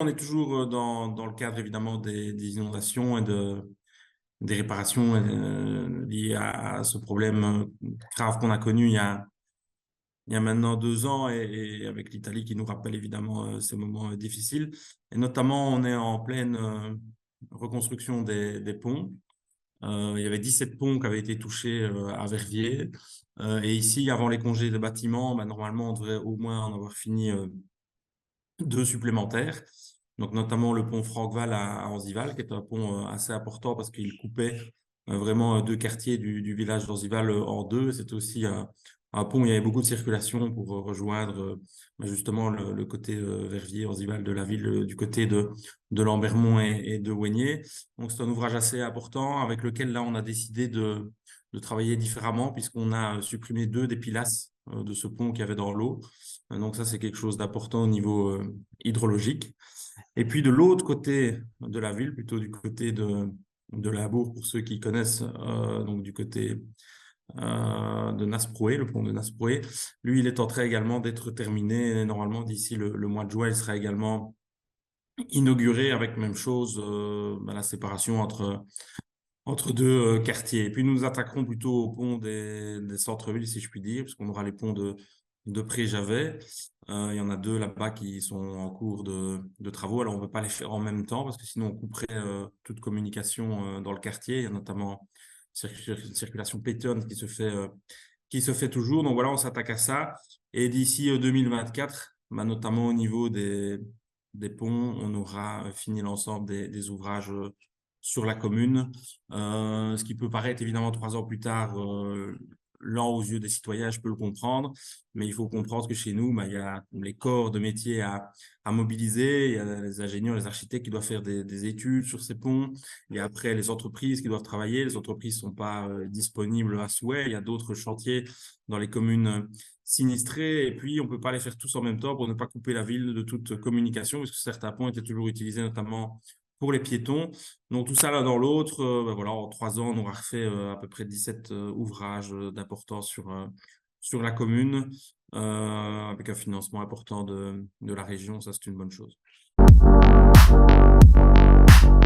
On est toujours dans le cadre évidemment des inondations et des réparations liées à ce problème grave qu'on a connu il y a maintenant 2 ans et avec l'Italie qui nous rappelle évidemment ces moments difficiles. Et notamment, on est en pleine reconstruction des ponts. Il y avait 17 ponts qui avaient été touchés à Verviers. Et ici, avant les congés de bâtiments, normalement, on devrait au moins en avoir fini 2 supplémentaires. Donc, notamment le pont Franqueval à Anzival, qui est un pont assez important parce qu'il coupait vraiment 2 quartiers du village d'Anzival en deux. C'était aussi un pont où il y avait beaucoup de circulation pour rejoindre justement le côté Verviers, Anzival de la ville, du côté de Lambermont et de Ouegné. Donc, c'est un ouvrage assez important avec lequel, là, on a décidé de travailler différemment puisqu'on a supprimé 2 des pilastres de ce pont qu'il y avait dans l'eau. Donc ça, c'est quelque chose d'important au niveau hydrologique. Et puis de l'autre côté de la ville, plutôt du côté de Labour, pour ceux qui connaissent, donc du côté de Nasproé, le pont de Nasproé, lui, il est en train également d'être terminé. Et normalement, d'ici le mois de juin, il sera également inauguré avec même chose, la séparation entre 2 quartiers. Et puis nous nous attaquerons plutôt au pont des centres-villes, si je puis dire, parce qu'on aura les ponts de Pré-Javet. Il y en a 2 là-bas qui sont en cours de travaux. Alors on ne peut pas les faire en même temps parce que sinon on couperait toute communication dans le quartier. Il y a notamment une circulation piétonne qui se fait toujours. Donc voilà, on s'attaque à ça. Et d'ici 2024, notamment au niveau des ponts, on aura fini l'ensemble des ouvrages sur la commune. Ce qui peut paraître évidemment 3 ans plus tard lent aux yeux des citoyens, je peux le comprendre, mais il faut comprendre que chez nous, il y a les corps de métier à mobiliser, il y a les ingénieurs, les architectes qui doivent faire des études sur ces ponts, il y a après les entreprises qui doivent travailler, les entreprises ne sont pas disponibles à souhait, il y a d'autres chantiers dans les communes sinistrées, et puis on ne peut pas les faire tous en même temps pour ne pas couper la ville de toute communication, parce que certains ponts étaient toujours utilisés notamment pour les piétons. Donc tout ça l'un dans l'autre, voilà, en 3 ans, on aura refait à peu près 17 ouvrages d'importance sur la commune, avec un financement important de la région. Ça, c'est une bonne chose.